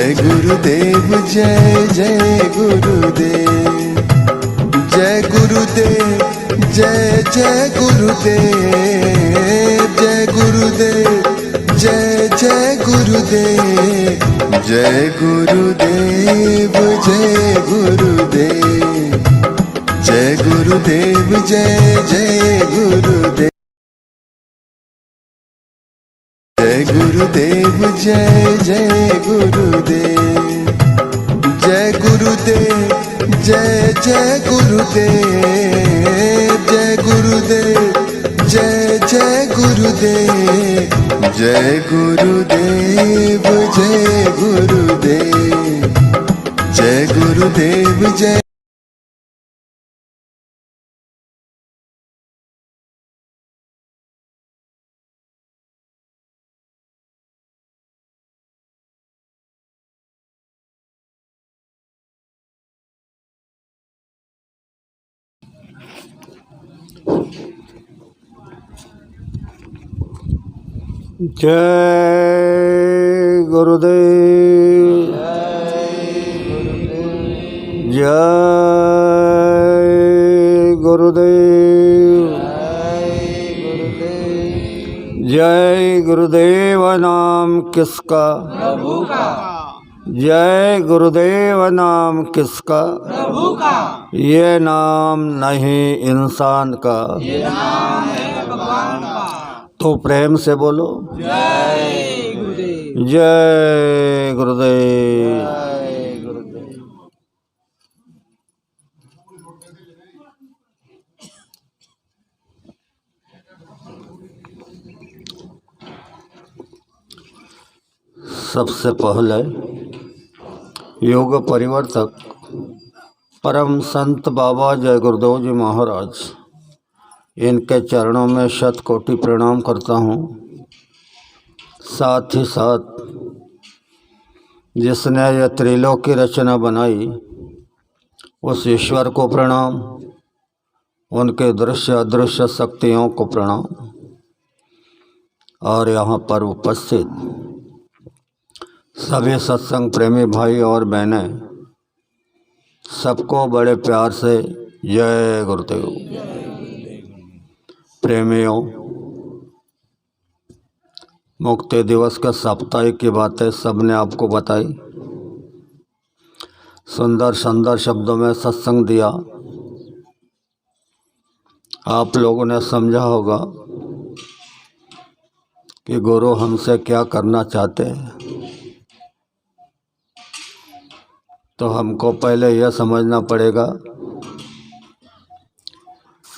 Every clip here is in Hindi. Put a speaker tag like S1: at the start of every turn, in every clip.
S1: जय गुरुदेव जय जय गुरुदेव, जय गुरुदेव जय जय गुरुदेव, जय गुरुदेव जय जय गुरुदेव, जय गुरुदेव जय गुरुदेव, जय गुरुदेव जय जय गुरुदेव, जय गुरुदेव जय जय गुरुदेव, जय गुरुदेव जय जय गुरुदेव, जय गुरुदेव जय जय गुरुदेव, जय गुरुदेव जय गुरुदेव, जय गुरुदेव जय।
S2: जय गुरुदेव, जय गुरुदेव, जय गुरुदेव नाम किसका?
S3: प्रभु का।
S2: जय गुरुदेव नाम किसका?
S3: प्रभु का।
S2: ये नाम नहीं इंसान का,
S3: ये नाम है भगवान का।
S2: तो प्रेम से बोलो
S3: जय गुरुदेव,
S2: जय गुरुदेव।
S3: जय गुरुदेव।
S2: सबसे पहले योग परिवर्तक परम संत बाबा जय गुरुदेव जी महाराज, इनके चरणों में शत कोटि प्रणाम करता हूँ। साथ ही साथ जिसने यह त्रिलोक की रचना बनाई उस ईश्वर को प्रणाम, उनके दृश्य अदृश्य शक्तियों को प्रणाम, और यहाँ पर उपस्थित सभी सत्संग प्रेमी भाई और बहनें, सबको बड़े प्यार से जय गुरुदेव। प्रेमियों, मुक्ति दिवस के साप्ताहिक की बातें सबने आपको बताई, सुंदर सुंदर शब्दों में सत्संग दिया। आप लोगों ने समझा होगा कि गुरु हमसे क्या करना चाहते हैं। तो हमको पहले यह समझना पड़ेगा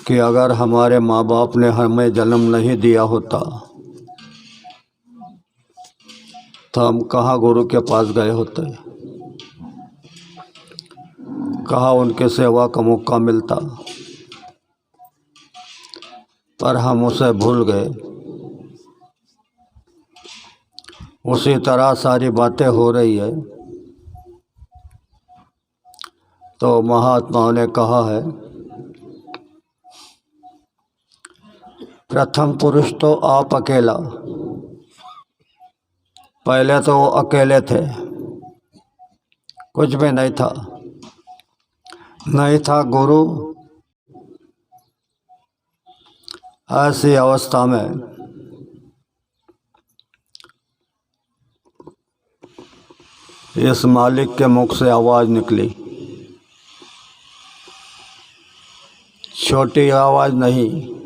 S2: कि अगर हमारे माँ बाप ने हमें जन्म नहीं दिया होता तो हम कहाँ गुरु के पास गए होते, कहाँ उनके सेवा का मौका मिलता, पर हम उसे भूल गए। उसी तरह सारी बातें हो रही है। तो महात्माओं ने कहा है, प्रथम पुरुष तो आप अकेला। पहले तो वो अकेले थे, कुछ भी नहीं था, नहीं था गुरु। ऐसी अवस्था में इस मालिक के मुख से आवाज़ निकली, छोटी आवाज़ नहीं,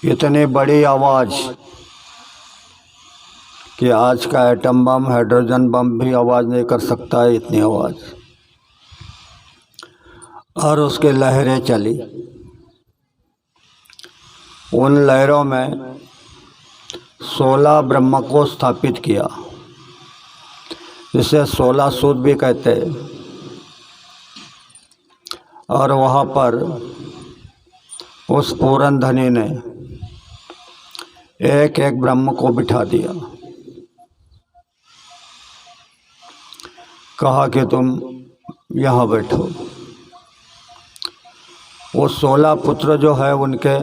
S2: इतनी बड़ी आवाज़ कि आज का एटम बम, हाइड्रोजन बम भी आवाज़ नहीं कर सकता है, इतनी आवाज़। और उसकी लहरें चली। उन लहरों में 16 ब्रह्म को स्थापित किया, जिसे 16 सूत्र भी कहते हैं। और वहाँ पर उस पूरन धनी ने एक एक ब्रह्म को बिठा दिया, कहा कि तुम यहाँ बैठो। वो 16 पुत्र जो है उनके,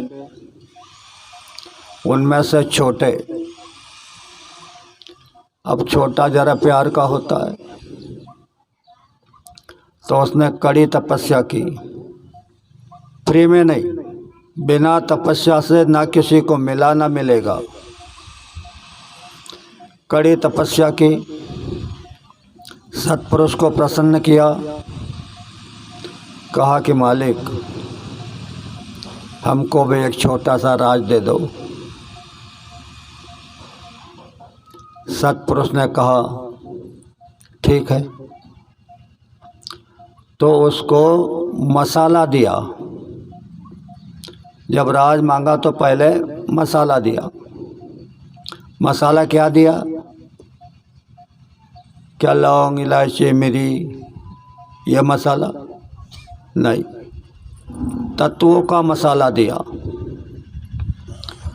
S2: उनमें से छोटे अब छोटा जरा प्यार का होता है। तो उसने कड़ी तपस्या की, फ्री में नहीं, बिना तपस्या से ना किसी को मिला ना मिलेगा। कड़ी तपस्या की, सत्पुरुष को प्रसन्न किया, कहा कि मालिक हमको भी एक छोटा सा राज दे दो। सत्पुरुष ने कहा ठीक है। तो उसको मसाला दिया। जब राज मांगा तो पहले मसाला दिया। मसाला क्या दिया? क्या लौंग इलायची मिरी ये मसाला नहीं, तत्वों का मसाला दिया,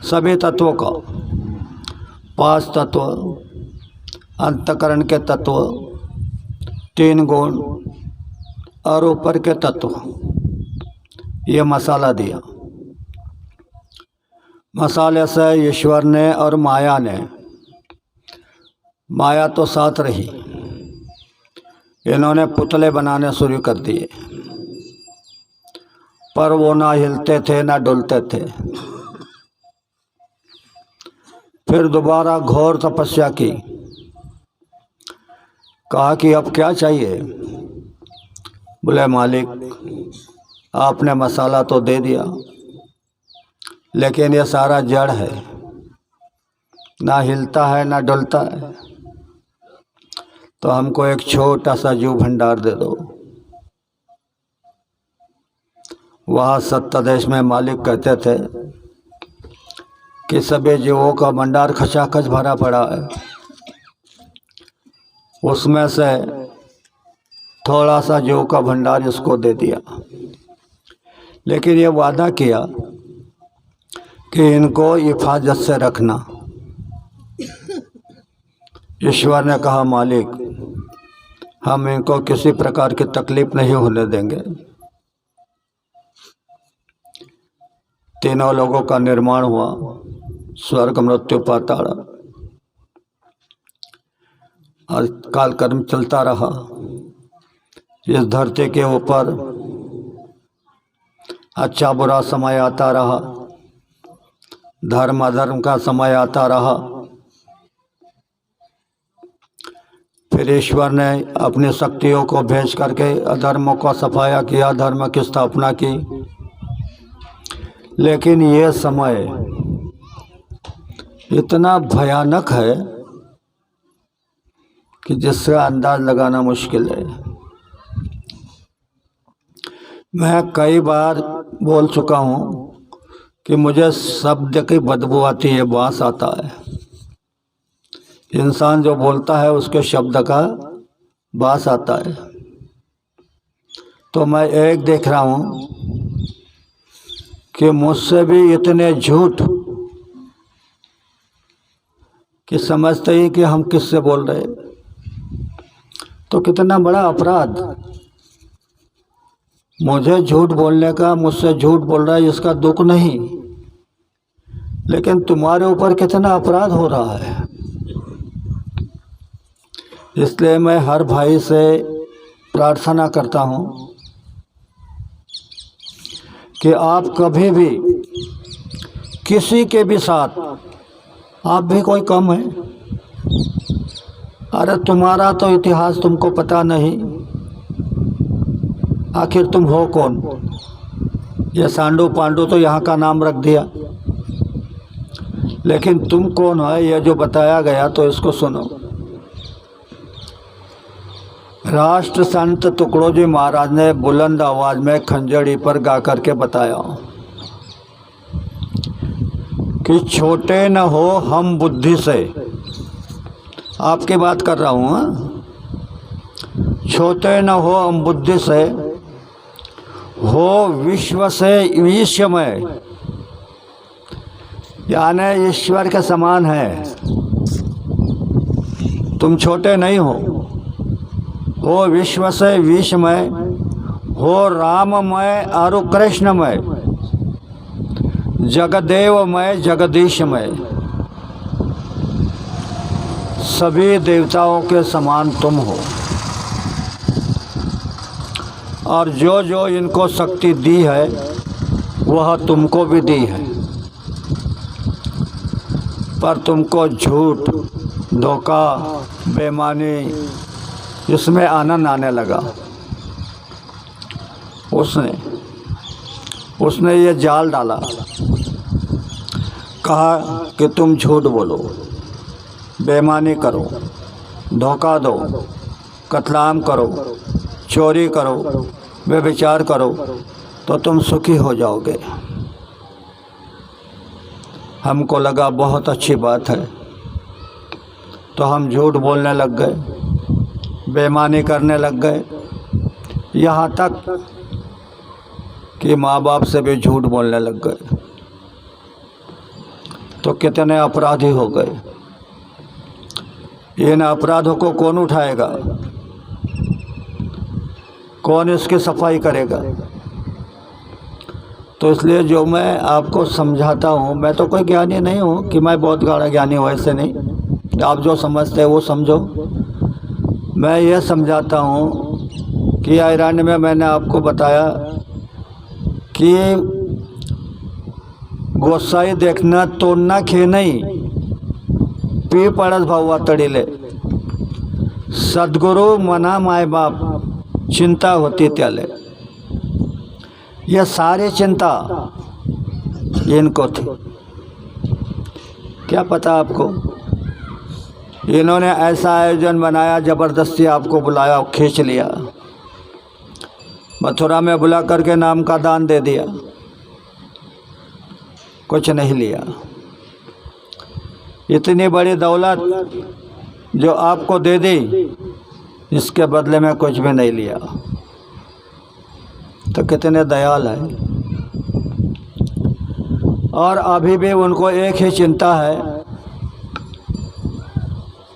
S2: सभी तत्वों का, 5 तत्व, अंतकरण के तत्व, 3 गुण और ऊपर के तत्व, ये मसाला दिया। मसाले से ईश्वर ने और माया ने, माया तो साथ रही, इन्होंने पुतले बनाने शुरू कर दिए, पर वो ना हिलते थे ना डुलते थे। फिर दोबारा घोर तपस्या की, कहा कि अब क्या चाहिए? बोले मालिक आपने मसाला तो दे दिया, लेकिन ये सारा जड़ है, ना हिलता है ना डुलता है, तो हमको एक छोटा सा जीव भंडार दे दो। वहाँ सत्तादेश में मालिक कहते थे कि सभी जीवों का भंडार खचाखच भरा पड़ा है, उसमें से थोड़ा सा जीव का भंडार इसको दे दिया, लेकिन ये वादा किया कि इनको हिफाजत से रखना। ईश्वर ने कहा मालिक हम इनको किसी प्रकार की तकलीफ नहीं होने देंगे। तीनों लोगों का निर्माण हुआ, स्वर्ग मृत्यु पाताल, और काल कर्म चलता रहा। इस धरती के ऊपर अच्छा बुरा समय आता रहा, धर्म अधर्म का समय आता रहा। फिर ईश्वर ने अपनी शक्तियों को भेज करके अधर्मों का सफाया किया, धर्म की स्थापना की। लेकिन ये समय इतना भयानक है कि जिसका अंदाज लगाना मुश्किल है। मैं कई बार बोल चुका हूँ कि मुझे शब्द की बदबू आती है, बांस आता है। इंसान जो बोलता है उसके शब्द का बांस आता है। तो मैं एक देख रहा हूँ कि मुझसे भी इतने झूठ कि समझते ही कि हम किससे बोल रहे। तो कितना बड़ा अपराध, मुझे झूठ बोलने का, मुझसे झूठ बोल रहा है इसका दुख नहीं, लेकिन तुम्हारे ऊपर कितना अपराध हो रहा है। इसलिए मैं हर भाई से प्रार्थना करता हूँ कि आप कभी भी किसी के भी साथ, आप भी कोई कम है, अरे तुम्हारा तो इतिहास तुमको पता नहीं, आखिर तुम हो कौन? ये सांडू पांडु तो यहाँ का नाम रख दिया, लेकिन तुम कौन है ये जो बताया गया, तो इसको सुनो। राष्ट्र संत तुकडोजी महाराज ने बुलंद आवाज में खंजड़ी पर गा करके बताया कि छोटे न हो हम बुद्धि से, आपकी बात कर रहा हूँ, छोटे न हो हम बुद्धि से, हो विश्व से विश्वमय, यानी ईश्वर के समान है। तुम छोटे नहीं हो विश्व से विश्वमय, हो राममय और कृष्णमय, जगदेवमय जगदीशमय, सभी देवताओं के समान तुम हो, और जो जो इनको शक्ति दी है वह तुमको भी दी है, पर तुमको झूठ, धोखा, बेईमानी इसमें आनंद आने लगा। उसने ये जाल डाला, कहा कि तुम झूठ बोलो, बेईमानी करो, धोखा दो, कत्लेआम करो, चोरी करो, व्यभिचार करो तो तुम सुखी हो जाओगे। हमको लगा बहुत अच्छी बात है, तो हम झूठ बोलने लग गए, बेईमानी करने लग गए, यहाँ तक कि माँ बाप से भी झूठ बोलने लग गए। तो कितने अपराधी हो गए। इन अपराधों को कौन उठाएगा, कौन इसकी सफाई करेगा? तो इसलिए जो मैं आपको समझाता हूँ, मैं तो कोई ज्ञानी नहीं हूँ कि मैं बहुत गाढ़ा ज्ञानी हूँ, ऐसे नहीं। आप जो समझते हैं वो समझो। मैं ये समझाता हूँ कि आयरन में मैंने आपको बताया कि गोसाई देखना तोड़ना खे नहीं, पी पड़स भावा तड़ीले, सद्गुरु मना माय बाप चिंता होती त्याले। यह सारी चिंता इनको थी। क्या पता आपको, इन्होंने ऐसा आयोजन बनाया, ज़बरदस्ती आपको बुलाया, खींच लिया, मथुरा में बुला करके नाम का दान दे दिया, कुछ नहीं लिया। इतनी बड़ी दौलत जो आपको दे दी, इसके बदले में कुछ भी नहीं लिया। तो कितने दयाल है। और अभी भी उनको एक ही चिंता है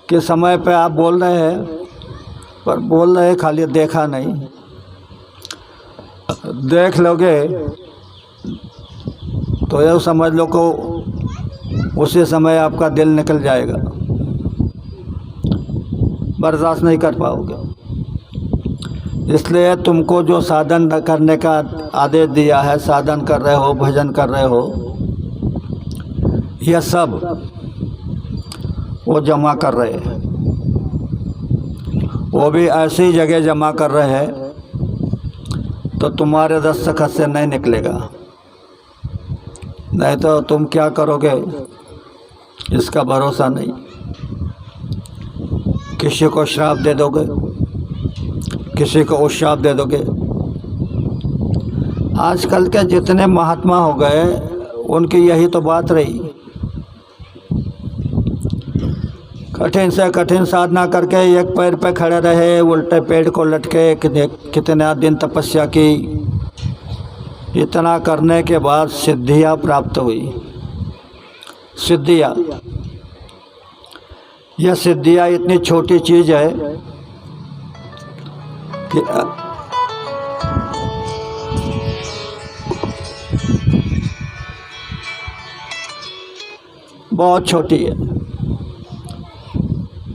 S2: कि समय पे आप बोल रहे हैं, पर बोल रहे खाली, देखा नहीं। देख लोगे तो यह समझ लो को उसी समय आपका दिल निकल जाएगा, बर्दाश्त नहीं कर पाओगे। इसलिए तुमको जो साधन करने का आदेश दिया है, साधन कर रहे हो, भजन कर रहे हो, यह सब वो जमा कर रहे हैं। वो भी ऐसी जगह जमा कर रहे हैं तो तुम्हारे दस्तखत से नहीं निकलेगा, नहीं तो तुम क्या करोगे इसका भरोसा नहीं। किसी को श्राप दे दोगे, किसी को उश्राप दे दोगे। आजकल के जितने महात्मा हो गए, उनकी यही तो बात रही। कठिन से कठिन साधना करके एक पैर पे खड़े रहे, उल्टे पेड़ को लटके, कितने दिन तपस्या की। इतना करने के बाद सिद्धियाँ प्राप्त हुई। सिद्धियाँ, यह सिद्धियाँ इतनी छोटी चीज़ है कि बहुत छोटी है।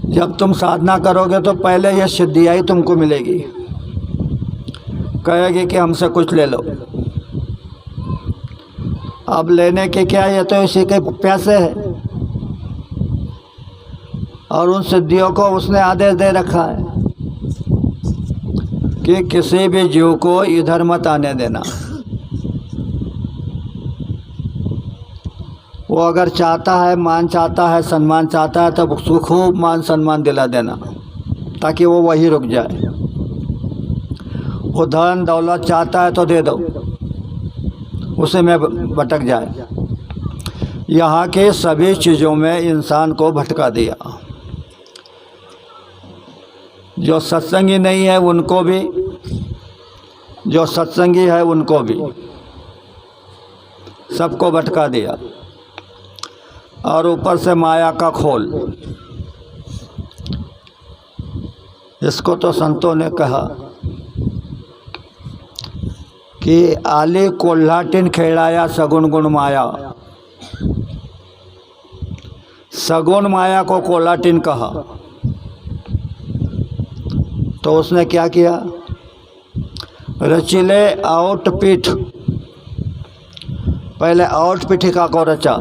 S2: जब तुम साधना करोगे तो पहले यह सिद्धियाँ ही तुमको मिलेगी। कहेगी कि हमसे कुछ ले लो। अब लेने के क्या, ये तो इसी के प्यासे है। और उन सिद्धियों को उसने आदेश दे रखा है कि किसी भी जीव को इधर मत आने देना। वो अगर चाहता है, मान चाहता है, सम्मान चाहता है, तो उसको खूब मान सम्मान दिला देना ताकि वो वही रुक जाए। वो धन दौलत चाहता है तो दे दो, उसे में भटक जाए। यहाँ के सभी चीज़ों में इंसान को भटका दिया। जो सत्संगी नहीं है उनको भी, जो सत्संगी है उनको भी, सबको भटका दिया। और ऊपर से माया का खोल। इसको तो संतों ने कहा कि आले कोल्हाटिन खेड़ाया सगुन गुण माया, सगुन माया को कोलाटिन कहा। तो उसने क्या किया, रचिले आउट पीठ, पहले आउट पीठिका को रचा।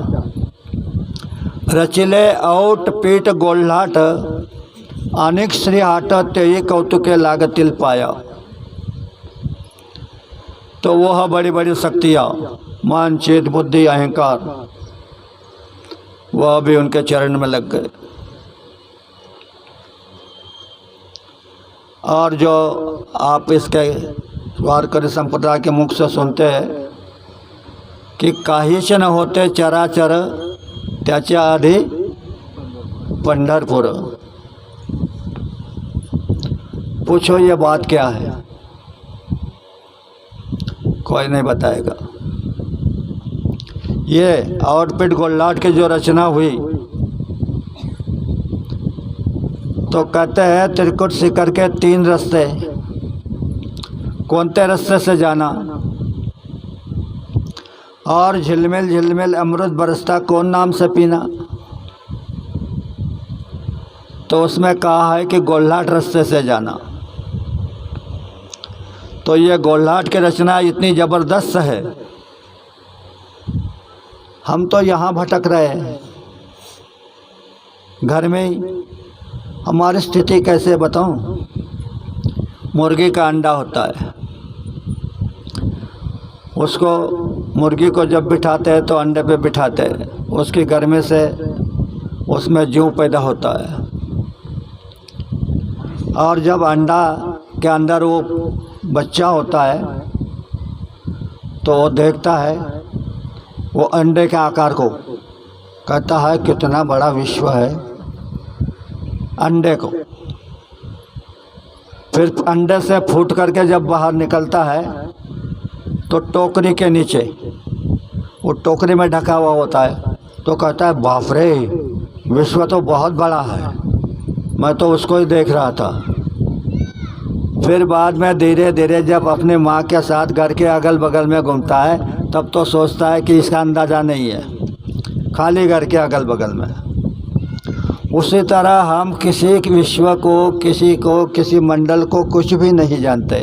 S2: रचिले आउट पीठ गोल्हाट अनेक श्री हाट तेई कौतुके लागतिल पाया। तो वह बड़ी बड़ी शक्तियाँ, मन चित बुद्धि अहंकार, वह भी उनके चरण में लग गए। और जो आप इसके वारकरी संप्रदाय के मुख से सुनते हैं कि काहीच न होते चराचर त्याच्या आधी पंढरपुर। पूछो ये बात क्या है, कोई नहीं बताएगा। ये आउटपिट गोल्हाट की जो रचना हुई, तो कहते हैं त्रिकुट शिखर के 3 रास्ते, कौनते रास्ते से जाना, और झिलमिल झिलमिल अमृत बरसता कौन नाम से पीना। तो उसमें कहा है कि गोल्हाट रास्ते से जाना। तो ये गोल्हाट की रचना इतनी ज़बरदस्त है, हम तो यहाँ भटक रहे हैं घर में ही। हमारी स्थिति कैसे बताऊं। मुर्गी का अंडा होता है, उसको मुर्गी को जब बिठाते हैं तो अंडे पे बिठाते हैं, उसकी गर्मी से उसमें जूं पैदा होता है। और जब अंडा के अंदर वो बच्चा होता है तो वो देखता है वो अंडे के आकार को, कहता है कितना बड़ा विश्व है। अंडे को फिर अंडे से फूट करके जब बाहर निकलता है तो टोकरी के नीचे, वो टोकरी में ढका हुआ होता है, तो कहता है बाप रे, विश्व तो बहुत बड़ा है, मैं तो उसको ही देख रहा था। फिर बाद में धीरे धीरे जब अपने माँ के साथ घर के अगल बगल में घूमता है तब तो सोचता है कि इसका अंदाज़ा नहीं है, खाली घर के अगल बगल में। उसी तरह हम किसी विश्व को, किसी मंडल को कुछ भी नहीं जानते,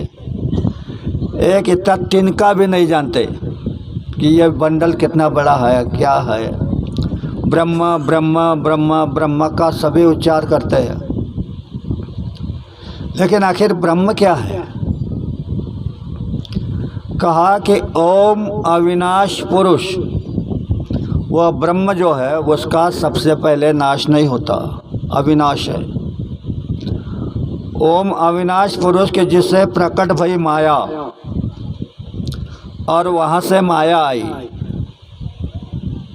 S2: एक इतना तिनका भी नहीं जानते कि ये मंडल कितना बड़ा है, क्या है। ब्रह्मा ब्रह्मा ब्रह्मा ब्रह्मा का सभी उच्चार करते हैं, लेकिन आखिर ब्रह्म क्या है। कहा कि ओम अविनाश पुरुष, वह ब्रह्म जो है उसका सबसे पहले नाश नहीं होता, अविनाश है। ओम अविनाश पुरुष के जिससे प्रकट भई माया और वहाँ से माया आई।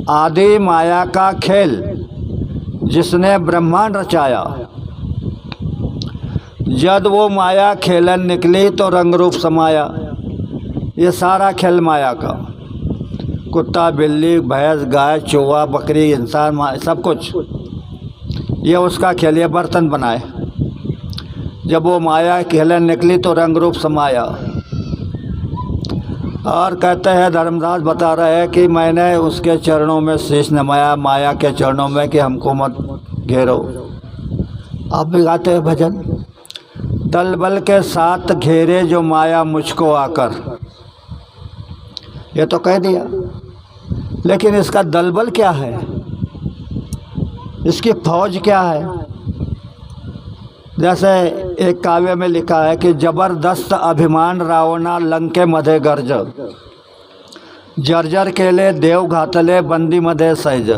S2: आदि माया का खेल जिसने ब्रह्मांड रचाया, जब वो माया खेलन निकली तो रंग रूप समाया। ये सारा खेल माया का, कुत्ता बिल्ली भैंस गाय चूहा बकरी इंसान सब कुछ, ये उसका खेल, ये बर्तन बनाए। जब वो माया खेलन निकली तो रंग रूप समाया। और कहते हैं, धर्मदास बता रहे हैं कि मैंने उसके चरणों में शीश नमाया, माया के चरणों में, कि हमको मत घेरो। आप भी गाते हैं भजन, दल बल के साथ घेरे जो माया मुझको आकर, ये तो कह दिया। लेकिन इसका दलबल क्या है, इसकी फौज क्या है। जैसे एक काव्य में लिखा है कि जबरदस्त अभिमान रावणा लंके मध्ये गर्ज, जर्जर केले देव घातले बंदी मध्ये सैज,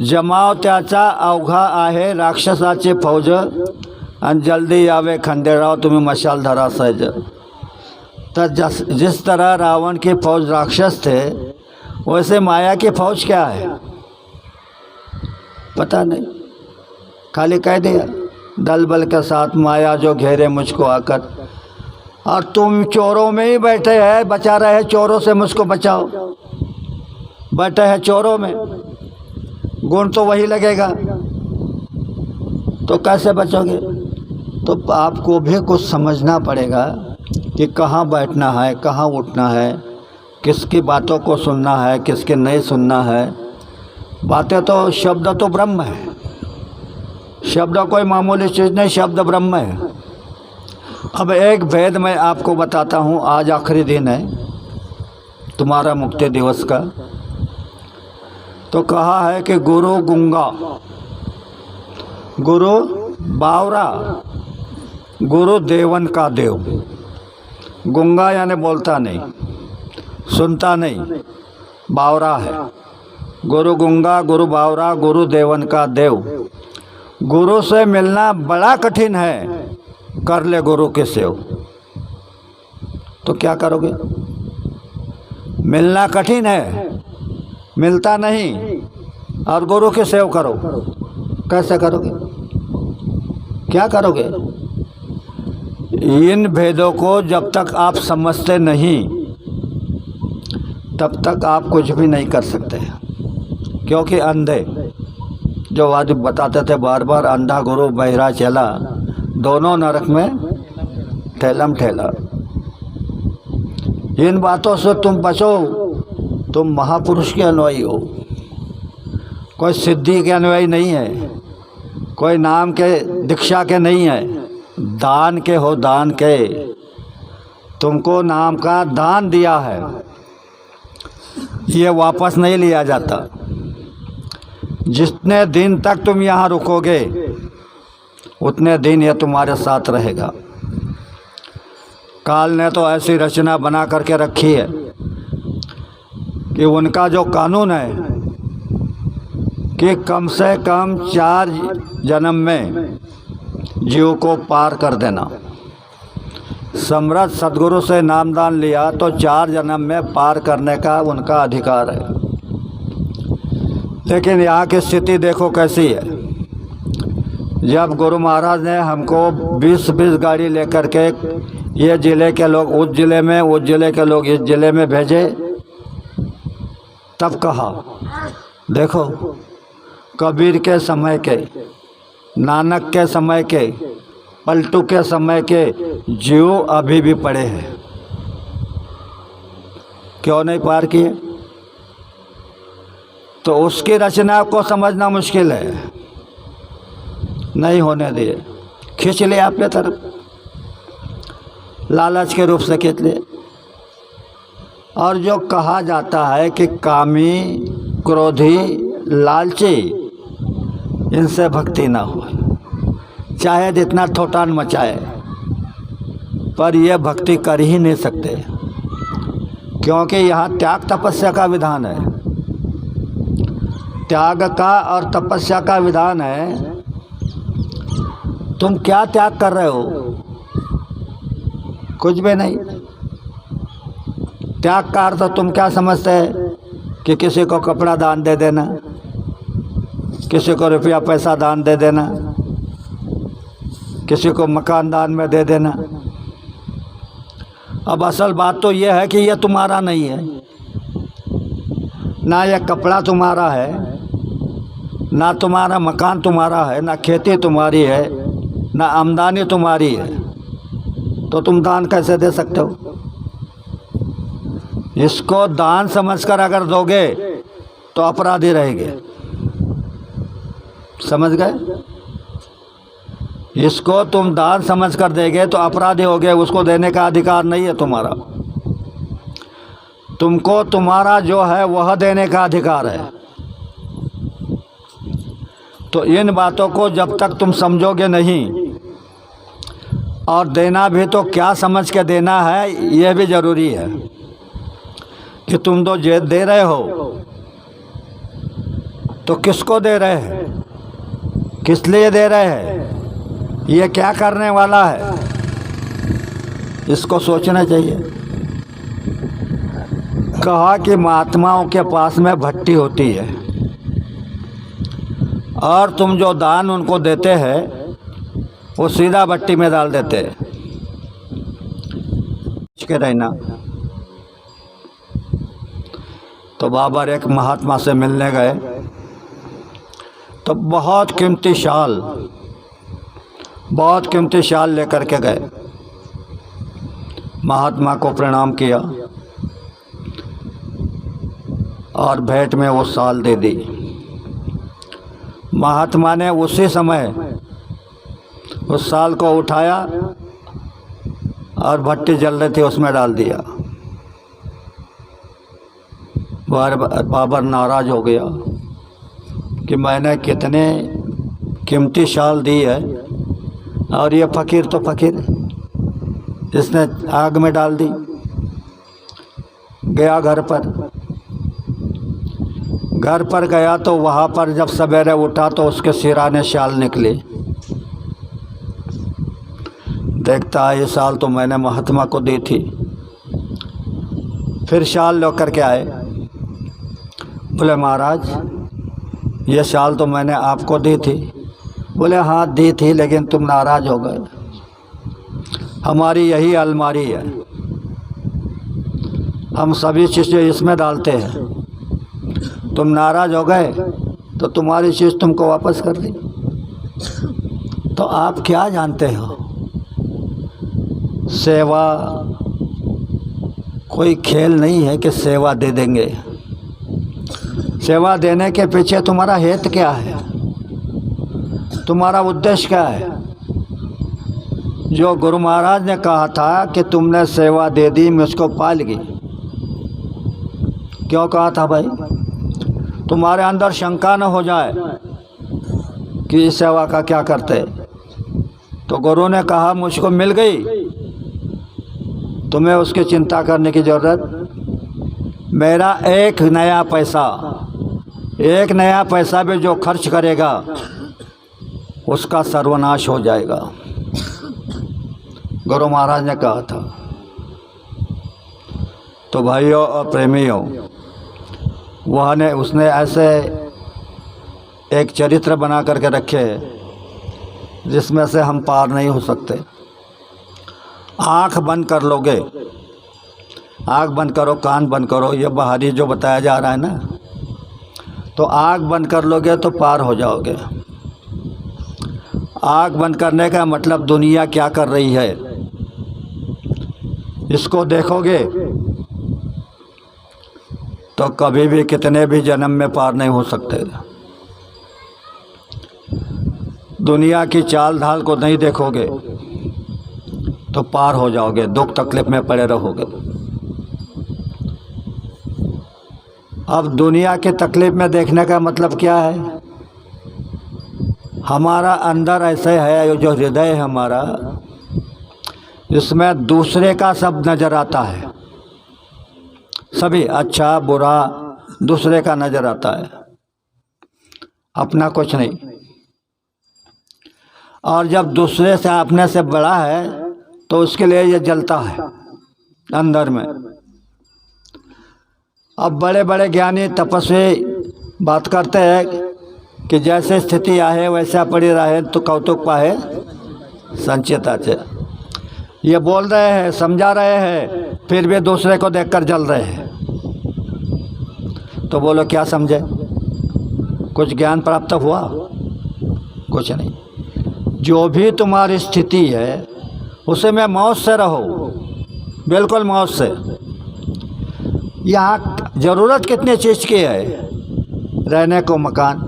S2: जमाव त्याचा अवघा आहे राक्षसाची फौज, आणि जल्दी यावे खंडेराव तुम्ही मशाल धरा सहज। तो जिस तरह रावण की फौज राक्षस थे, वैसे माया की फौज क्या है पता नहीं, खाली कह दिया दल बल के साथ माया जो घेरे मुझको आकर। और तुम चोरों में ही बैठे हैं, बचा रहे हैं चोरों से, मुझको बचाओ। बैठे हैं चोरों में, गुण तो वही लगेगा, तो कैसे बचोगे। तो आपको भी कुछ समझना पड़ेगा कि कहाँ बैठना है, कहाँ उठना है, किसकी बातों को सुनना है, किसके नहीं सुनना है। बातें तो, शब्द तो ब्रह्म है, शब्द कोई मामूली चीज़ नहीं, शब्द ब्रह्म है। अब एक भेद मैं आपको बताता हूँ। आज आखिरी दिन है तुम्हारा मुक्ति दिवस का। तो कहा है कि गुरु गुंगा, गुरु बावरा, गुरु देवन का देव। गुंगा यानी बोलता नहीं, सुनता नहीं, बावरा है। गुरु गुंगा, गुरु बावरा, गुरु देवन का देव। गुरु से मिलना बड़ा कठिन है, कर ले गुरु के सेव। तो क्या करोगे? मिलना कठिन है, मिलता नहीं, और गुरु के सेव करो। कैसे करोगे? क्या करोगे? इन भेदों को जब तक आप समझते नहीं तब तक आप कुछ भी नहीं कर सकते। क्योंकि अंधे, जो आज बताते थे बार बार, अंधा गुरु बहरा चला, दोनों नरक में ठेलम ठेला। इन बातों से तुम बचो। तुम महापुरुष के अनुयायी हो, कोई सिद्धि के अनुयायी नहीं है, कोई नाम के दीक्षा के नहीं है, दान के हो, दान के। तुमको नाम का दान दिया है, ये वापस नहीं लिया जाता। जितने दिन तक तुम यहाँ रुकोगे उतने दिन ये तुम्हारे साथ रहेगा। काल ने तो ऐसी रचना बना करके रखी है कि उनका जो कानून है कि कम से कम 4 जन्म में जीव को पार कर देना। समर्थ सदगुरु से नामदान लिया तो 4 जन्म में पार करने का उनका अधिकार है। लेकिन यहाँ की स्थिति देखो कैसी है। जब गुरु महाराज ने हमको 20-20 गाड़ी लेकर के ये ज़िले के लोग उस ज़िले में, उस ज़िले के लोग इस ज़िले में भेजे, तब कहा देखो कबीर के समय के, नानक के समय के, पलटू के समय के जीव अभी भी पड़े हैं। क्यों नहीं पार किए? तो उसकी रचना को समझना मुश्किल है। नहीं होने दिए, खींच लिया अपने तरफ, लालच के रूप से खींच लिए। और जो कहा जाता है कि कामी, क्रोधी, लालची, इनसे भक्ति ना हो, चाहे जितना ठोठान मचाए, पर यह भक्ति कर ही नहीं सकते। क्योंकि यहाँ त्याग तपस्या का विधान है, त्याग का और तपस्या का विधान है। तुम क्या त्याग कर रहे हो? कुछ भी नहीं। त्याग का अर्थ तुम क्या समझते हैं कि किसी को कपड़ा दान दे देना, किसी को रुपया पैसा दान दे देना, किसी को मकान दान में दे देना। अब असल बात तो यह है कि यह तुम्हारा नहीं है, ना यह कपड़ा तुम्हारा है, ना तुम्हारा मकान तुम्हारा है, ना खेती तुम्हारी है, ना आमदनी तुम्हारी है। तो तुम दान कैसे दे सकते हो? इसको दान समझकर अगर दोगे तो अपराधी रहेंगे। समझ गए? इसको तुम दान समझकर देगे तो अपराधी होगे, उसको देने का अधिकार नहीं है तुम्हारा। तुमको तुम्हारा जो है वह देने का अधिकार है। तो इन बातों को जब तक तुम समझोगे नहीं, और देना भी तो क्या समझ के देना है यह भी ज़रूरी है कि तुम तो दे रहे हो तो किसको दे रहे हैं, किस लिए दे रहे हैं, ये क्या करने वाला है, इसको सोचना चाहिए। कहा कि महात्माओं के पास में भट्टी होती है और तुम जो दान उनको देते हैं वो सीधा भट्टी में डाल देते हैं। के रहना। तो बाबा एक महात्मा से मिलने गए तो बहुत कीमती शाल लेकर के गए। महात्मा को प्रणाम किया और भेंट में वो शाल दे दी। महात्मा ने उसी समय उस साल को उठाया और भट्टी जल रही थी उसमें डाल दिया। बाबर नाराज हो गया कि मैंने कितने कीमती शाल दी है और ये फ़कीर तो फ़कीर, इसने आग में डाल दी। गया घर पर गया तो वहाँ पर जब सवेरे उठा तो उसके सिराने शाल निकली। देखता है ये शाल तो मैंने महात्मा को दी थी। फिर शाल लेकर के आए, बोले महाराज ये शाल तो मैंने आपको दी थी। बोले हाँ दी थी, लेकिन तुम नाराज़ हो गए। हमारी यही अलमारी है, हम सभी चीज़ें इसमें डालते हैं। तुम नाराज़ हो गए तो तुम्हारी चीज़ तुमको वापस कर दी। तो आप क्या जानते हो, सेवा कोई खेल नहीं है कि सेवा दे देंगे। सेवा देने के पीछे तुम्हारा हेतु क्या है, तुम्हारा उद्देश्य क्या है। जो गुरु महाराज ने कहा था कि तुमने सेवा दे दी मुझको पा ली, क्यों कहा था भाई? तुम्हारे अंदर शंका न हो जाए कि इस सेवा का क्या करते। तो गुरु ने कहा मुझको मिल गई, तुम्हें उसकी चिंता करने की ज़रूरत। मेरा एक नया पैसा भी जो खर्च करेगा उसका सर्वनाश हो जाएगा, गुरु महाराज ने कहा था। तो भाइयों और प्रेमियों, उसने ऐसे एक चरित्र बना करके रखे जिसमें से हम पार नहीं हो सकते। आँख बंद कर लोगे, आँख बंद करो, कान बंद करो, ये बाहरी जो बताया जा रहा है ना, तो आँख बंद कर लोगे तो पार हो जाओगे। आँख बंद करने का मतलब दुनिया क्या कर रही है इसको देखोगे तो कभी भी कितने भी जन्म में पार नहीं हो सकते। दुनिया की चाल ढाल को नहीं देखोगे तो पार हो जाओगे, दुख तकलीफ में पड़े रहोगे। अब दुनिया के तकलीफ में देखने का मतलब क्या है? हमारा अंदर ऐसे है, जो हृदय है हमारा, इसमें दूसरे का सब नज़र आता है, सभी अच्छा बुरा दूसरे का नज़र आता है, अपना कुछ नहीं। और जब दूसरे से अपने से बड़ा है तो उसके लिए ये जलता है अंदर में। अब बड़े बड़े ज्ञानी तपस्वी बात करते हैं कि जैसे स्थिति आए वैसा पड़ी रहे तो कौतुक पाए संचिता से। ये बोल रहे हैं, समझा रहे हैं, फिर भी दूसरे को देखकर जल रहे हैं। तो बोलो क्या समझे? कुछ ज्ञान प्राप्त हुआ? कुछ नहीं। जो भी तुम्हारी स्थिति है उसे में मौज से रहो, बिल्कुल मौज से। यहाँ ज़रूरत कितनी चीज़ की है? रहने को मकान,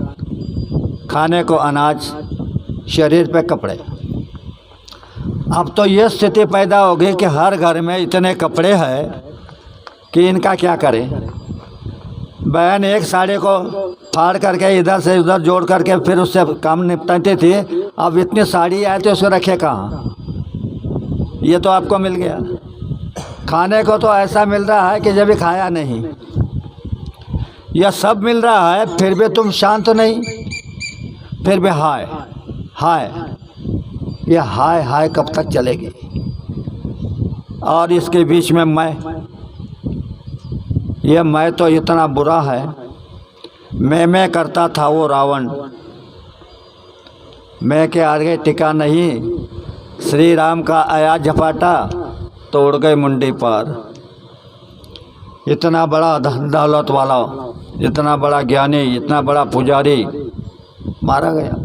S2: खाने को अनाज, शरीर पे कपड़े। अब तो ये स्थिति पैदा हो गई कि हर घर में इतने कपड़े हैं कि इनका क्या करें। बहन एक साड़ी को फाड़ करके इधर से उधर जोड़ करके फिर उससे काम निपटाती थी, अब इतनी साड़ी आए तो उसको रखे कहाँ? ये तो आपको मिल गया। खाने को तो ऐसा मिल रहा है कि जब भी खाया नहीं। यह सब मिल रहा है फिर भी तुम शांत नहीं, फिर भी हाय हाय। ये हाय हाय कब तक चलेगी? और इसके बीच में मैं तो इतना बुरा है। मैं करता था वो रावण, मैं के आगे टिका नहीं। श्री राम का आया झपाटा तो उड़ गई मुंडी पार। इतना बड़ा धन दौलत वाला, इतना बड़ा ज्ञानी, इतना बड़ा पुजारी मारा गया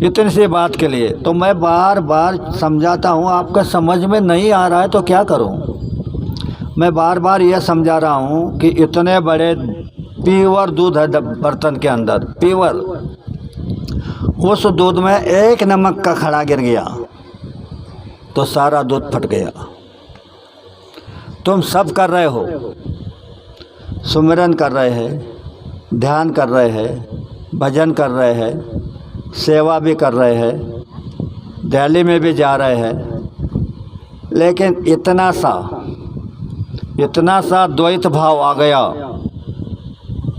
S2: इतनी सी बात के लिए। तो मैं बार बार समझाता हूँ, आपका समझ में नहीं आ रहा है तो क्या करूँ? मैं बार बार यह समझा रहा हूँ कि इतने बड़े प्योर दूध है बर्तन के अंदर, प्योर। उस दूध में एक नमक का खड़ा गिर गया तो सारा दूध फट गया। तुम सब कर रहे हो, सुमिरन कर रहे हैं, ध्यान कर रहे हैं, भजन कर रहे हैं, सेवा भी कर रहे हैं, दिल्ली में भी जा रहे हैं, लेकिन इतना सा द्वैत भाव आ गया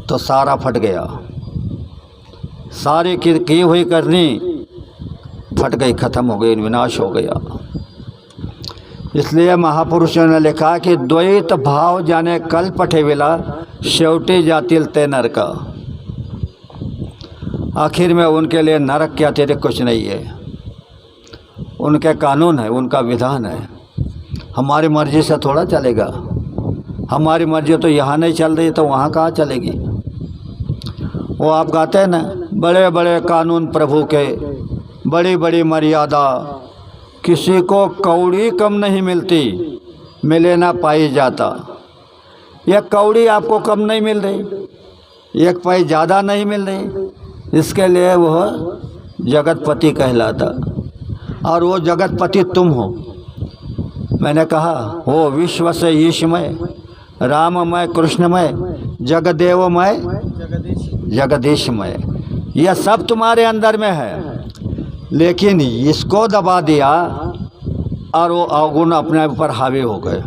S2: तो सारा फट गया। सारी की हुई करनी फट गई, खत्म हो गई, विनाश हो गया। इसलिए महापुरुषों ने लिखा कि द्वैत भाव जाने कल पठेविला शेवटी जातील ते नरक। आखिर में उनके लिए नरक के अतिरिक्त कुछ नहीं है। उनके कानून है, उनका विधान है। हमारी मर्जी से थोड़ा चलेगा। हमारी मर्जी तो यहाँ नहीं चल रही तो वहाँ कहाँ चलेगी। वो आप गाते हैं ना, बड़े बड़े कानून प्रभु के, बड़ी बड़ी मर्यादा, किसी को कौड़ी कम नहीं मिलती, मिले ना पाई जाता। यह कौड़ी आपको कम नहीं मिल रही, एक पाई ज़्यादा नहीं मिल रही, इसके लिए वह जगतपति कहलाता। और वो जगतपति तुम हो। मैंने कहा हो विश्व से ईशमय, राममय, कृष्णमय, जगदेवमय, जगदीशमय, यह सब तुम्हारे अंदर में है। लेकिन इसको दबा दिया और वो अवगुण अपने ऊपर हावी हो गए।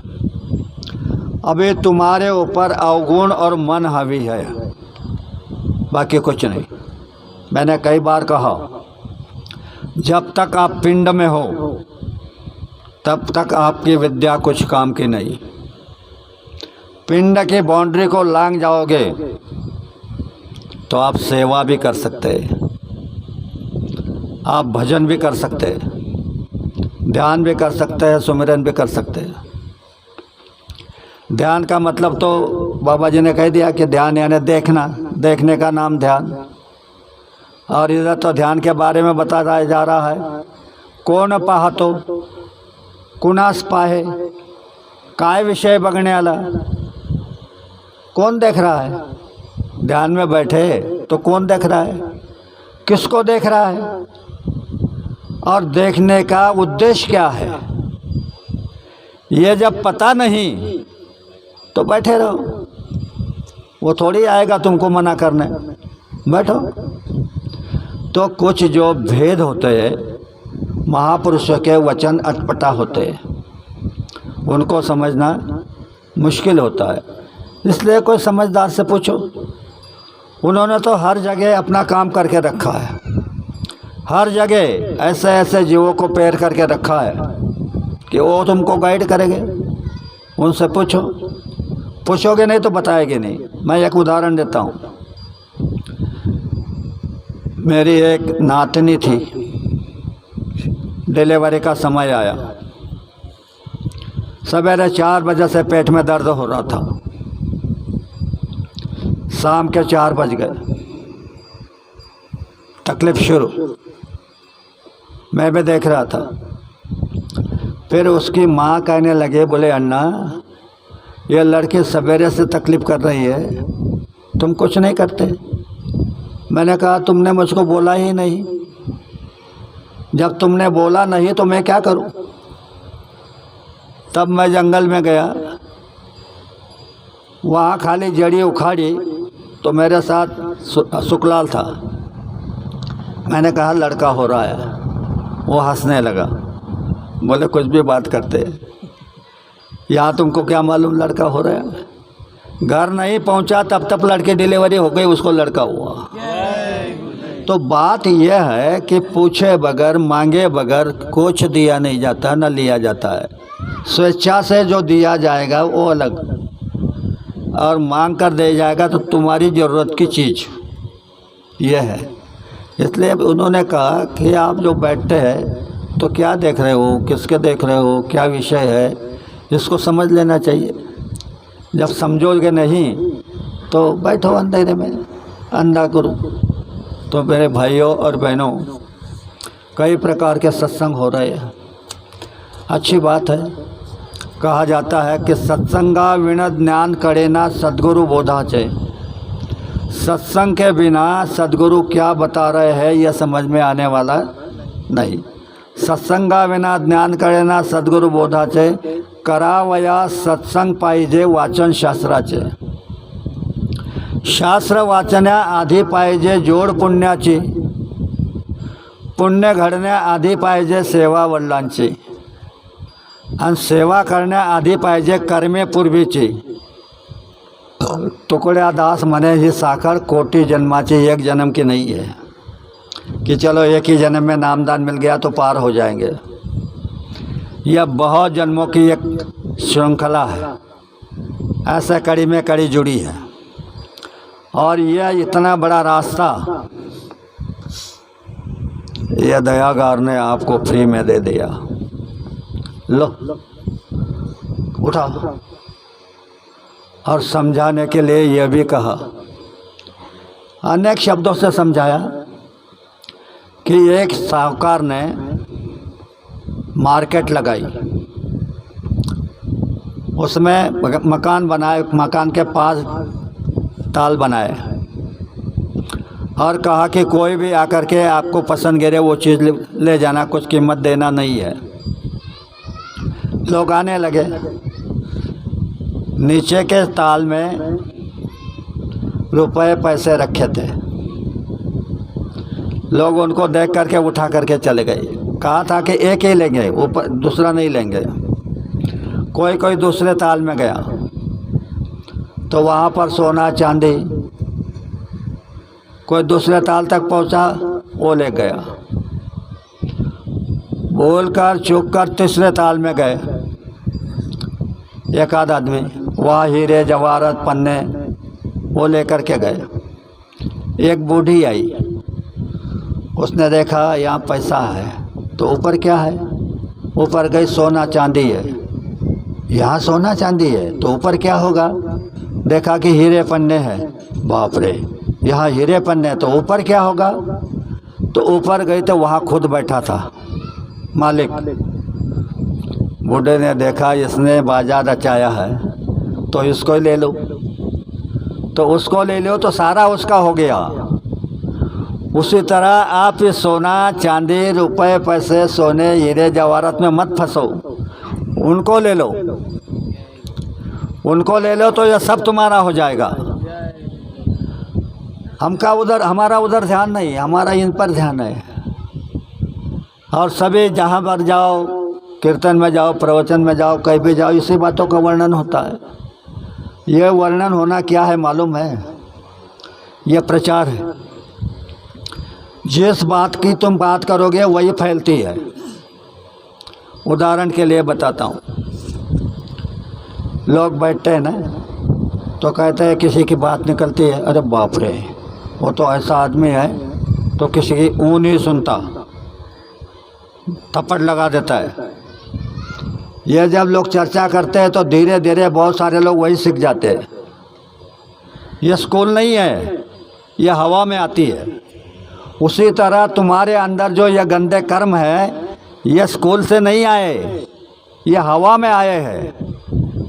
S2: अभी तुम्हारे ऊपर अवगुण और मन हावी है, बाकी कुछ नहीं। मैंने कई बार कहा, जब तक आप पिंड में हो तब तक आपकी विद्या कुछ काम की नहीं। पिंड की बाउंड्री को लांघ जाओगे तो आप सेवा भी कर सकते हैं, आप भजन भी कर सकते हैं, ध्यान भी कर सकते हैं, सुमिरन भी कर सकते हैं। ध्यान का मतलब तो बाबा जी ने कह दिया कि ध्यान यानी देखना, देखने का नाम ध्यान। और इधर तो ध्यान के बारे में बताया जा रहा है। कौन पाहतो कुणास पाहे, काय विषय बगने वाला। कौन देख रहा है? ध्यान में बैठे तो कौन देख रहा है, किसको देख रहा है, और देखने का उद्देश्य क्या है, ये जब पता नहीं तो बैठे रहो। वो थोड़ी आएगा तुमको मना करने, बैठो। तो कुछ जो भेद होते हैं, महापुरुषों के वचन अटपटा होते हैं, उनको समझना मुश्किल होता है। इसलिए कोई समझदार से पूछो। उन्होंने तो हर जगह अपना काम करके रखा है, हर जगह ऐसे ऐसे जीवों को पैर करके रखा है कि वो तुमको गाइड करेंगे। उनसे पूछो, पूछोगे नहीं तो बताएंगे नहीं। मैं एक उदाहरण देता हूँ। मेरी एक नातनी थी, डिलीवरी का समय आया, सवेरे 4 बजे से पेट में दर्द हो रहा था, शाम के 4 बज गए, तकलीफ शुरू। मैं भी देख रहा था। फिर उसकी माँ कहने लगे, बोले अन्ना ये लड़की सवेरे से तकलीफ़ कर रही है, तुम कुछ नहीं करते। मैंने कहा तुमने मुझको बोला ही नहीं, जब तुमने बोला नहीं तो मैं क्या करूं। तब मैं जंगल में गया, वहाँ खाली जड़ी उखाड़ी तो मेरे साथ सुखलाल था। मैंने कहा लड़का हो रहा है। वो हंसने लगा, बोले कुछ भी बात करते, यहाँ तुमको क्या मालूम लड़का हो रहा है। घर नहीं पहुँचा तब तक लड़की डिलीवरी हो गई, उसको लड़का हुआ। तो बात यह है कि पूछे बगैर, मांगे बगैर कुछ दिया नहीं जाता, न लिया जाता है। स्वेच्छा से जो दिया जाएगा वो अलग, और मांग कर दे जाएगा तो तुम्हारी ज़रूरत की चीज़ यह है। इसलिए उन्होंने कहा कि आप जो बैठते हैं तो क्या देख रहे हो, किसके देख रहे हो, क्या विषय है, इसको समझ लेना चाहिए। जब समझोगे नहीं तो बैठो अंधेरे में, अंधा करो। तो मेरे भाइयों और बहनों, कई प्रकार के सत्संग हो रहे हैं, अच्छी बात है। कहा जाता है कि सत्संगा विण ज्ञान करे ना सद्गुरु बोधा चे। सत्संग के बिना सदगुरु क्या बता रहे हैं यह समझ में आने वाला नहीं। सत्संगा विना ज्ञान कळेना सद्गुरु बोधाचे, करावया सत्संग पाहिजे वाचन शास्त्राचे। शास्त्र वाचण्याआधी पाहिजे जोड पुण्याची, पुण्य घडण्याआधी पाहिजे सेवा वडिलांची, आणि सेवा करण्याआधी पाहिजे कर्मे पूर्वीची। तुकड्या दास म्हणे ही साखर कोटि जन्माची, एक जन्म की नहीं है कि चलो एक ही जन्म में नामदान मिल गया तो पार हो जाएंगे। यह बहुत जन्मों की एक श्रृंखला है, ऐसे कड़ी में कड़ी जुड़ी है। और यह इतना बड़ा रास्ता यह दयागार ने आपको फ्री में दे दिया। लो उठा। और समझाने के लिए यह भी कहा, अनेक शब्दों से समझाया कि एक साहूकार ने मार्केट लगाई, उसमें मकान बनाए, मकान के पास ताल बनाए और कहा कि कोई भी आकर के आपको पसंद गिरे वो चीज़ ले जाना, कुछ कीमत देना नहीं है। लोग आने लगे। नीचे के ताल में रुपए पैसे रखे थे, लोग उनको देख करके उठा करके चले गए। कहा था कि एक ही लेंगे, ऊपर दूसरा नहीं लेंगे। कोई कोई दूसरे ताल में गया तो वहाँ पर सोना चांदी, कोई दूसरे ताल तक पहुँचा वो ले गया। बोलकर चुप कर तीसरे ताल में गए। एक आध आदमी वहाँ हीरे जवाहरात पन्ने वो लेकर के गए। एक बूढ़ी आई, उसने देखा यहाँ पैसा है, तो ऊपर क्या है? ऊपर गई सोना चांदी है। यहाँ सोना चांदी है तो ऊपर क्या होगा? देखा कि हीरे पन्ने हैं। बाप रे, यहाँ हीरे पन्ने तो ऊपर क्या होगा? तो ऊपर गई तो वहाँ खुद बैठा था मालिक। बूढ़े ने देखा इसने बाजार रचाया है तो इसको ही ले लो, तो उसको ले लो तो सारा उसका हो गया। उसी तरह आप ये सोना चांदी रुपए पैसे सोने हीरे जवाहरात में मत फंसो, उनको ले लो, उनको ले लो तो यह सब तुम्हारा हो जाएगा। हमारा उधर ध्यान नहीं, हमारा इन पर ध्यान है। और सभी जहाँ पर जाओ, कीर्तन में जाओ, प्रवचन में जाओ, कहीं भी जाओ, इसी बातों का वर्णन होता है। यह वर्णन होना क्या है मालूम है? यह प्रचार है। जिस बात की तुम बात करोगे वही फैलती है। उदाहरण के लिए बताता हूँ। लोग बैठते हैं ना तो कहते हैं, किसी की बात निकलती है, अरे बाप रे वो तो ऐसा आदमी है, तो किसी की ऊँ नहीं सुनता, थप्पड़ लगा देता है। यह जब लोग चर्चा करते हैं तो धीरे धीरे बहुत सारे लोग वही सीख जाते हैं। यह स्कूल नहीं है, यह हवा में आती है। उसी तरह तुम्हारे अंदर जो यह गंदे कर्म है, यह स्कूल से नहीं आए, यह हवा में आए हैं।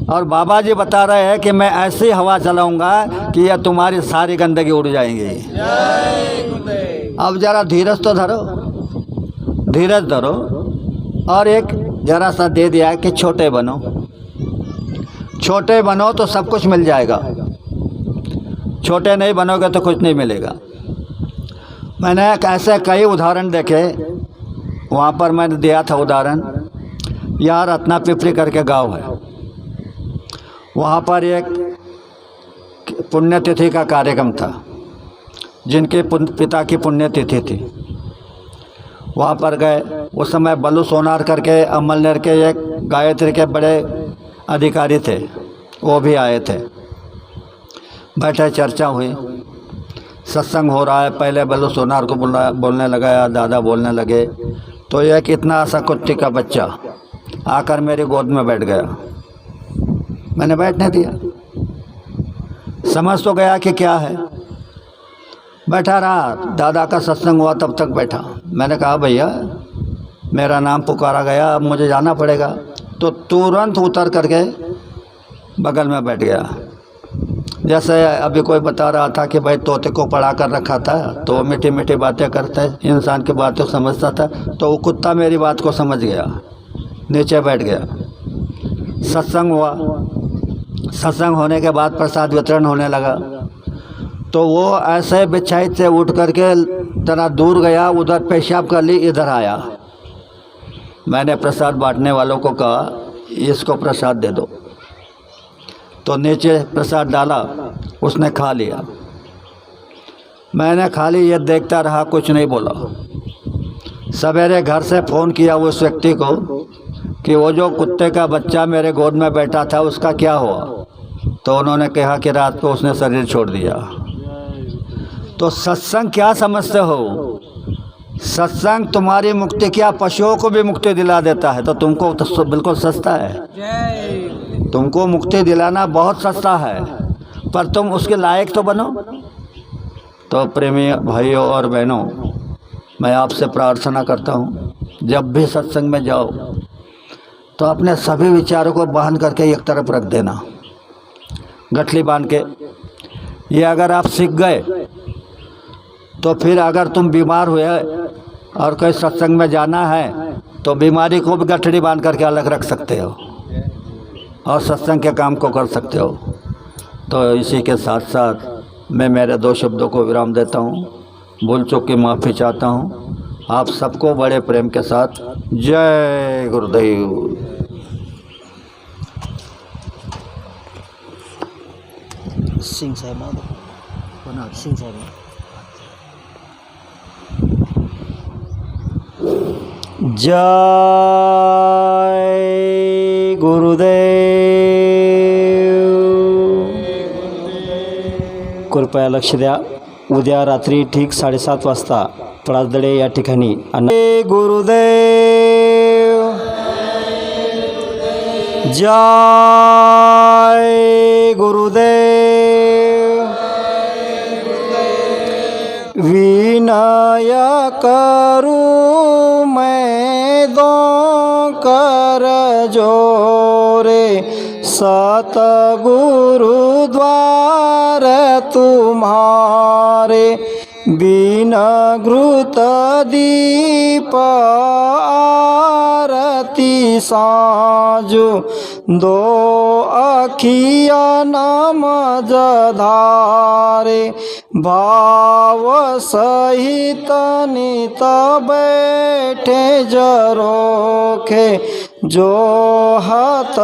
S2: और बाबा जी बता रहे हैं कि मैं ऐसी हवा चलाऊंगा कि यह तुम्हारी सारी गंदगी उड़ जाएंगी। अब जरा धीरज तो धरो, धीरज धरो। और एक जरा सा दे दिया कि छोटे बनो, छोटे बनो तो सब कुछ मिल जाएगा, छोटे नहीं बनोगे तो कुछ नहीं मिलेगा। मैंने ऐसे कई उदाहरण देखे, वहाँ पर मैंने दिया था उदाहरण। यहाँ रत्ना पिपरी करके गांव है, वहाँ पर एक पुण्यतिथि का कार्यक्रम था, जिनके पिता की पुण्यतिथि थी। वहाँ पर गए। उस समय बल्लू सोनार करके अमलनेर के एक गायत्री के बड़े अधिकारी थे, वो भी आए थे। बैठे, चर्चा हुई, सत्संग हो रहा है। पहले बल्लू सोनार को बोलने लगाया, दादा बोलने लगे। तो एक इतना सा कुत्ती का बच्चा आकर मेरी गोद में बैठ गया। मैंने बैठने दिया, समझ तो गया कि क्या है। बैठा रहा, दादा का सत्संग हुआ तब तक बैठा। मैंने कहा भैया मेरा नाम पुकारा गया, अब मुझे जाना पड़ेगा। तो तुरंत उतर करके बगल में बैठ गया। जैसे अभी कोई बता रहा था कि भाई तोते को पढ़ा कर रखा था तो वो मीठी मीठी बातें करते, इंसान की बातों समझता था। तो वो कुत्ता मेरी बात को समझ गया, नीचे बैठ गया। सत्संग हुआ, सत्संग होने के बाद प्रसाद वितरण होने लगा। तो वो ऐसे बिछाई से उठ करके तना दूर गया, उधर पेशाब कर ली, इधर आया। मैंने प्रसाद बांटने वालों को कहा इसको प्रसाद दे दो। तो नीचे प्रसाद डाला, उसने खा लिया। मैंने खाली ये देखता रहा, कुछ नहीं बोला। सवेरे घर से फ़ोन किया उस व्यक्ति को कि वो जो कुत्ते का बच्चा मेरे गोद में बैठा था उसका क्या हुआ। तो उन्होंने कहा कि रात को उसने शरीर छोड़ दिया। तो सत्संग क्या समझते हो? सत्संग तुम्हारी मुक्ति क्या, पशुओं को भी मुक्ति दिला देता है। तो तुमको तो बिल्कुल सस्ता है, तुमको मुक्ति दिलाना बहुत सस्ता है, पर तुम उसके लायक तो बनो। तो प्रेमी भाइयों और बहनों, मैं आपसे प्रार्थना करता हूँ, जब भी सत्संग में जाओ तो अपने सभी विचारों को बांध करके एक तरफ रख देना, गठली बांध के। ये अगर आप सीख गए तो फिर अगर तुम बीमार हुए और कोई सत्संग में जाना है तो बीमारी को भी गठड़ी बांध करके अलग रख सकते हो और सत्संग के काम को कर सकते हो। तो इसी के साथ साथ मैं मेरे 2 शब्दों को विराम देता हूँ। भूल चूक की माफ़ी चाहता हूँ। आप सबको बड़े प्रेम के साथ जय गुरुदेव।
S3: सिंह साहब सिंह साहब
S4: जय गुरुदेव। कृपया लक्ष द्या, उद्या रात्री ठीक 7:30 वाजता पळासदडे या ठिकाणी जय गुरुदेव। जय गुरुदेव। विनय करूं मैं दो कर जोरे, सतगुरु द्वार तुम्हारे। बिन घृत दीप आरती साँझु, दो अखिया नमज धारे। भाव सहित नित बैठे जरोखे, जो हत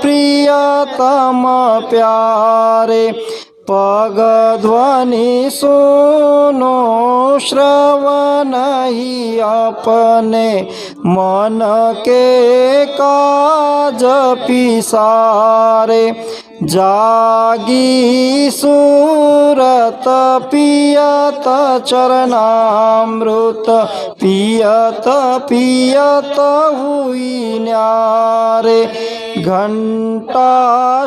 S4: प्रियतम प्यारे। पग ध्वनि सुनो श्रवण ही अपने, मन के काज पिसारे। जागी सूरत पियत चरणामृत, पियत पियत हुई न्यारे। घंटा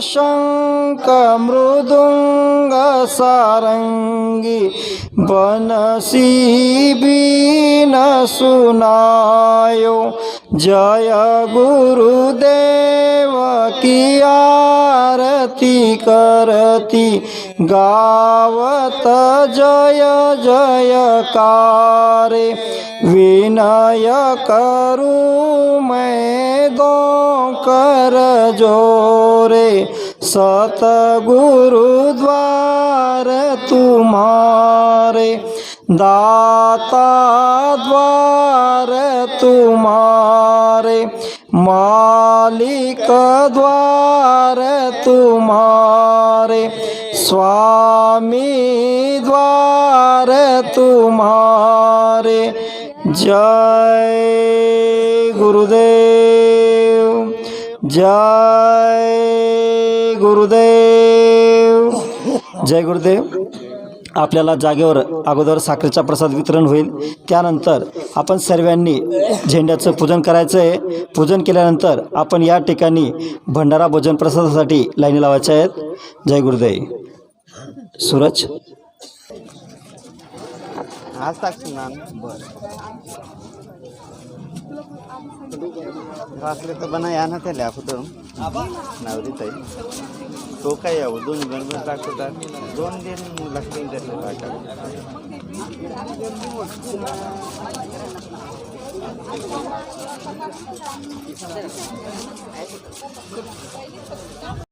S4: शंख मृदुंग सारंगी, बनसी बीन सुनायो। जय गुरुदेव की आरती करती, गावत जय जयकारे। विनय करूं मैं दो कर जोरे, सतगुरु द्वार तुम्हारे। दाता द्वार तुम्हारे, मालिक द्वार तुम्हारे। स्वामी द्वार तुम्हारे। जय गुरुदेव। जय गुरुदेव। जय गुरुदेव। आपल्याला जागेवर अगोदर साखरेचा प्रसाद वितरण होईल, त्यानंतर आपण सर्वांनी झेंड्याचं पूजन करायचं आहे। पूजन केल्यानंतर आपण या ठिकाणी भंडारा भोजन प्रसादासाठी लाईनी लावायच्या आहेत। जय गुरुदेव। सूरज
S3: आज तक सुना बरं भाकरी तर बनाया ना त्याला आपण नावरीत आहे तो काय यावं दोन गणपती टाकतात 2-3 लागतील त्याला टाकायला